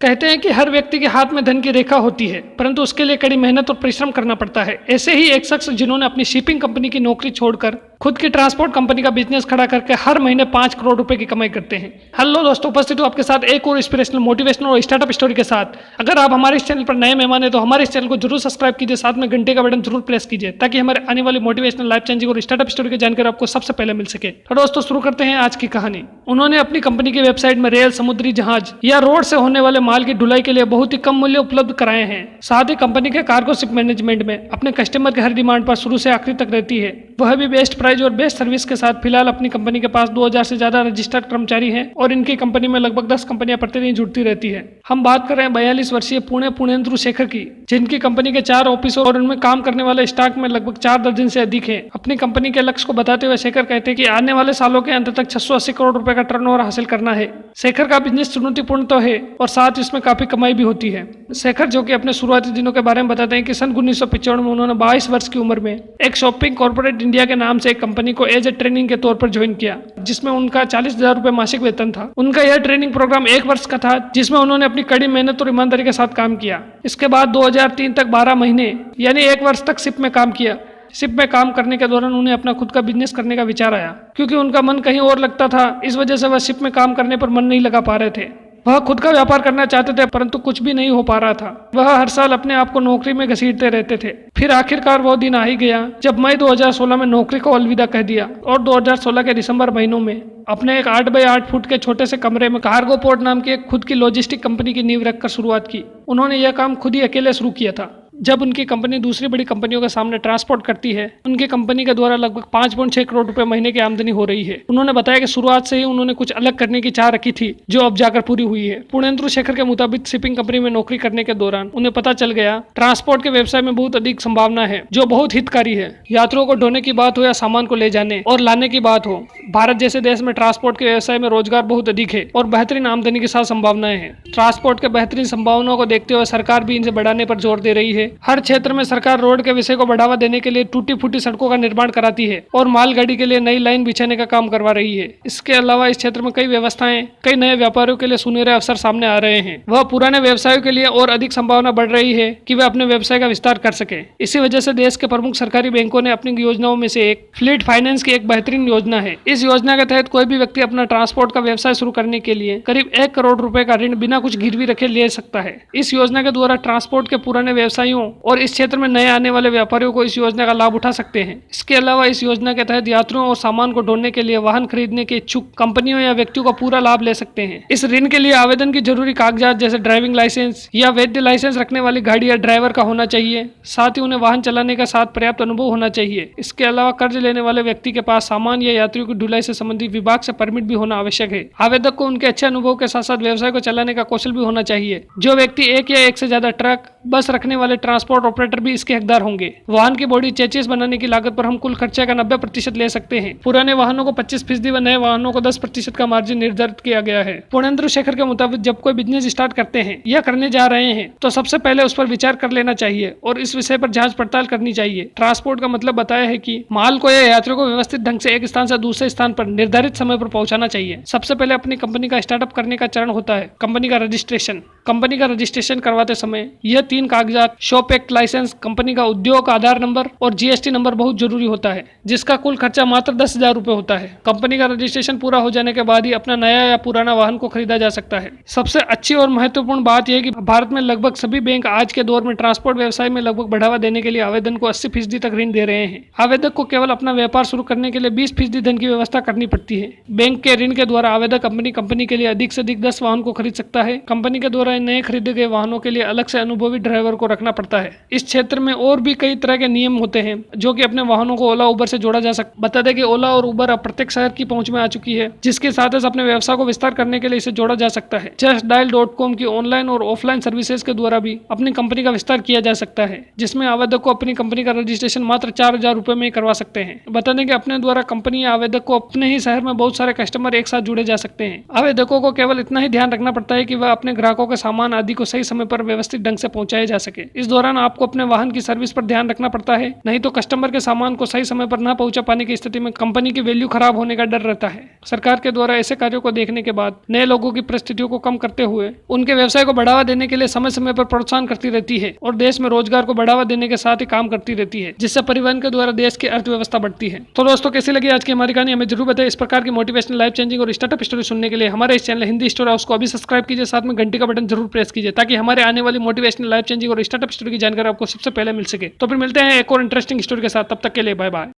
कहते हैं कि हर व्यक्ति के हाथ में धन की रेखा होती है, परंतु उसके लिए कड़ी मेहनत और परिश्रम करना पड़ता है। ऐसे ही एक शख्स जिन्होंने अपनी शिपिंग कंपनी की नौकरी छोड़कर खुद की ट्रांसपोर्ट कंपनी का बिजनेस खड़ा करके हर महीने 5 करोड़ रुपए की कमाई करते हैं। हेलो दोस्तों, उपस्थित हूं आपके साथ एक और इंस्पिरेशनल, मोटिवेशनल और स्टार्टअप स्टोरी के साथ। अगर आप हमारे इस चैनल पर नए मेहमान हैं तो हमारे इस चैनल को जरूर सब्सक्राइब कीजिए, साथ में घंटे का बटन जरूर प्रेस कीजिए ताकि हमारे आने वाली मोटिवेशनल, लाइफ चेंजिंग और स्टार्टअप स्टोरी की जानकारी आपको सबसे पहले मिल सके। तो दोस्तों शुरू करते हैं आज की कहानी। उन्होंने अपनी कंपनी की वेबसाइट में रेल, समुद्री जहाज या रोड से होने वाले माल की ढुलाई के लिए बहुत ही कम मूल्य उपलब्ध कराए हैं। साथ ही कंपनी के कार्गो शिप मैनेजमेंट में अपने कस्टमर के हर डिमांड पर शुरू से आखिरी तक रहती है, वह भी बेस्ट प्राइस और बेस्ट सर्विस के साथ। फिलहाल अपनी कंपनी के पास 2000 से ज्यादा रजिस्टर्ड कर्मचारी हैं और इनकी कंपनी में लगभग 10 कंपनियां प्रतिदिन जुड़ती रहती है। हम बात कर रहे हैं 42 वर्षीय पुणेंद्रु शेखर की, जिनकी कंपनी के 4 ऑफिस और उनमें काम करने वाले स्टाफ में लगभग 4 दर्जन से अधिक है। अपनी कंपनी के लक्ष्य को बताते हुए शेखर कहते हैं कि आने वाले सालों के अंत तक 680 करोड़ रुपए का टर्नओवर हासिल करना है। शेखर का बिजनेस चुनौतीपूर्ण तो है और साथ इसमें काफी कमाई भी होती है। शेखर जो कि अपने शुरुआती दिनों के बारे में बताते हैं कि सन 1995 में उन्होंने 22 वर्ष की उम्र में एक शॉपिंग कॉर्पोरेट इंडिया के नाम से एक कंपनी को एज ए ट्रेनिंग के तौर पर ज्वाइन किया, जिसमें उनका 40,000 रुपए मासिक वेतन था। उनका यह ट्रेनिंग प्रोग्राम 1 वर्ष का था, जिसमें उन्होंने अपनी कड़ी मेहनत और ईमानदारी के साथ काम किया। इसके बाद 2003 तक 12 महीने यानी 1 वर्ष तक शिप में काम किया। शिप में काम करने के दौरान उन्हें अपना खुद का बिजनेस करने का विचार आया, क्योंकि उनका मन कहीं और लगता था। इस वजह से वह शिप में काम करने पर मन नहीं लगा पा रहे थे। वह खुद का व्यापार करना चाहते थे, परंतु कुछ भी नहीं हो पा रहा था। वह हर साल अपने आप को नौकरी में घसीटते रहते थे। फिर आखिरकार वो दिन आ ही गया जब मई 2016 में नौकरी को अलविदा कह दिया और 2016 के दिसंबर महीनों में अपने एक 8 बाई 8 फुट के छोटे से कमरे में कार्गो पोर्ट नाम की एक खुद की लॉजिस्टिक कंपनी की नींव रखकर शुरुआत की। उन्होंने यह काम खुद ही अकेले शुरू किया था। जब उनकी कंपनी दूसरी बड़ी कंपनियों के सामने ट्रांसपोर्ट करती है, उनकी कंपनी के द्वारा लगभग 5.6 करोड़ रुपए महीने की आमदनी हो रही है। उन्होंने बताया कि शुरुआत से ही उन्होंने कुछ अलग करने की चाह रखी थी, जो अब जाकर पूरी हुई है। पुणेंद्रु शेखर के मुताबिक शिपिंग कंपनी में नौकरी करने के दौरान उन्हें पता चल गया ट्रांसपोर्ट के व्यवसाय में बहुत अधिक संभावना है, जो बहुत हितकारी है। यात्रियों को ढोने की बात हो या सामान को ले जाने और लाने की बात हो, भारत जैसे देश में ट्रांसपोर्ट के व्यवसाय में रोजगार बहुत अधिक है और बेहतरीन आमदनी के साथ संभावनाएं हैं। ट्रांसपोर्ट के बेहतरीन संभावनाओं को देखते हुए सरकार भी इनसे बढ़ाने पर जोर दे रही है। हर क्षेत्र में सरकार रोड के विषय को बढ़ावा देने के लिए टूटी फूटी सड़कों का निर्माण कराती है और मालगाड़ी के लिए नई लाइन बिछाने का काम करवा रही है। इसके अलावा इस क्षेत्र में कई व्यवस्थाएं, कई नए व्यापारियों के लिए सुनहरे अवसर सामने आ रहे हैं। वह पुराने व्यवसायों के लिए और अधिक संभावना बढ़ रही है कि वे अपने व्यवसाय का विस्तार कर सके। इसी वजह से देश के प्रमुख सरकारी बैंकों ने अपनी योजनाओं में से एक फ्लीट फाइनेंस की एक बेहतरीन योजना है। इस योजना के तहत कोई भी व्यक्ति अपना ट्रांसपोर्ट का व्यवसाय शुरू करने के लिए करीब 1 करोड़ रुपए का ऋण बिना कुछ गिरवी रखे ले सकता है। इस योजना के द्वारा ट्रांसपोर्ट के पुराने व्यवसायियों और इस क्षेत्र में नए आने वाले व्यापारियों को इस योजना का लाभ उठा सकते हैं। इसके अलावा इस योजना के तहत यात्रियों और सामान को ढोने के लिए वाहन खरीदने के इच्छुक कंपनियों या व्यक्तियों का पूरा लाभ ले सकते हैं। इस ऋण के लिए आवेदन की जरूरी कागजात जैसे ड्राइविंग लाइसेंस या वैध लाइसेंस रखने वाली गाड़ी या ड्राइवर का होना चाहिए। साथ ही उन्हें वाहन चलाने का साथ पर्याप्त अनुभव होना चाहिए। इसके अलावा कर्ज लेने वाले व्यक्ति के पास सामान या यात्रियों की ढुलाई से संबंधित विभाग से परमिट भी होना आवश्यक है। आवेदक को उनके अच्छे अनुभव के साथ साथ व्यवसाय को चलाने का कौशल भी होना चाहिए। जो व्यक्ति एक या एक से ज्यादा ट्रक, बस रखने वाले ट्रांसपोर्ट ऑपरेटर भी इसके हकदार होंगे। वाहन की बॉडी चेचिस बनाने की लागत पर हम कुल खर्चे का 90% ले सकते हैं। पुराने वाहनों को 25% व नए वाहनों को 10% का मार्जिन निर्धारित किया गया है। पुणेंद्रु शेखर के मुताबिक जब कोई बिजनेस स्टार्ट करते हैं या करने जा रहे हैं तो सबसे पहले उस पर विचार कर लेना चाहिए और इस विषय पर जांच पड़ताल करनी चाहिए। ट्रांसपोर्ट का मतलब बताया है कि माल को या यात्रियों को व्यवस्थित ढंग से एक स्थान से दूसरे स्थान पर निर्धारित समय पर पहुंचाना चाहिए। सबसे पहले अपनी कंपनी का स्टार्टअप करने का चरण होता है कंपनी का रजिस्ट्रेशन। कंपनी का रजिस्ट्रेशन करवाते समय यह 3 कागजात, शॉप एक्ट लाइसेंस, कंपनी का उद्योग आधार नंबर और जीएसटी नंबर बहुत जरूरी होता है, जिसका कुल खर्चा मात्र 10,000 रुपए होता है। कंपनी का रजिस्ट्रेशन पूरा हो जाने के बाद ही अपना नया या पुराना वाहन को खरीदा जा सकता है। सबसे अच्छी और महत्वपूर्ण बात यह है कि भारत में लगभग सभी बैंक आज के दौर में ट्रांसपोर्ट व्यवसाय में लगभग बढ़ावा देने के लिए आवेदन को 80% तक ऋण दे रहे हैं। आवेदक को केवल अपना व्यापार शुरू करने के लिए 20% धन की व्यवस्था करनी पड़ती है। बैंक के ऋण के द्वारा आवेदक अपनी कंपनी के लिए अधिक से अधिक 10 वाहन को खरीद सकता है। कंपनी के द्वारा नए खरीदे गए वाहनों के लिए अलग से अनुभवी ड्राइवर को रखना पड़ता है। इस क्षेत्र में और भी कई तरह के नियम होते हैं जो कि अपने वाहनों को ओला उबर से जोड़ा जा सकता। बता दें कि ओला और उबर अब प्रत्येक शहर की पहुंच में आ चुकी है, जिसके साथ अपने व्यवसाय को विस्तार करने के लिए इसे जोड़ा जा सकता है। justdial.com की ऑनलाइन और ऑफलाइन सर्विसेज के द्वारा भी अपनी कंपनी का विस्तार किया जा सकता है, जिसमें आवेदक को अपनी कंपनी का रजिस्ट्रेशन मात्र 4,000 रुपए में करवा सकते हैं। बता दें कि अपने द्वारा कंपनी या आवेदक को अपने ही शहर में बहुत सारे कस्टमर एक साथ जुड़े जा सकते हैं। आवेदकों को केवल इतना ही ध्यान रखना पड़ता है कि वह अपने ग्राहकों के सामान आदि को सही समय पर व्यवस्थित ढंग से पहुंचाया जा सके। इस दौरान आपको अपने वाहन की सर्विस पर ध्यान रखना पड़ता है, नहीं तो कस्टमर के सामान को सही समय पर न पहुंचा पाने की स्थिति में कंपनी की वैल्यू खराब होने का डर रहता है। सरकार के द्वारा ऐसे कार्यों को देखने के बाद नए लोगों की परिस्थितियों को कम करते हुए उनके व्यवसाय को बढ़ावा देने के लिए समय समय पर प्रोत्साहन करती रहती है और देश में रोजगार को बढ़ावा देने के साथ ही काम करती रहती है, जिससे परिवहन के द्वारा देश की अर्थव्यवस्था बढ़ती है। तो दोस्तों, कैसी लगी आज की हमारी कहानी हमें जरूर बताएं। इस प्रकार की मोटिवेशनल, लाइफ चेंजिंग और स्टार्टअप स्टोरी सुनने के लिए हमारे इस चैनल हिंदी स्टोरी हाउस को अभी सब्सक्राइब कीजिए, साथ में घंटी का बटन जरूर प्रेस कीजिए ताकि हमारे आने वाली मोटिवेशनल, लाइफ चेंजिंग और स्टार्टअप स्टोरी की जानकारी आपको सबसे पहले मिल सके। तो फिर मिलते हैं एक और इंटरेस्टिंग स्टोरी के साथ, तब तक के लिए बाय बाय।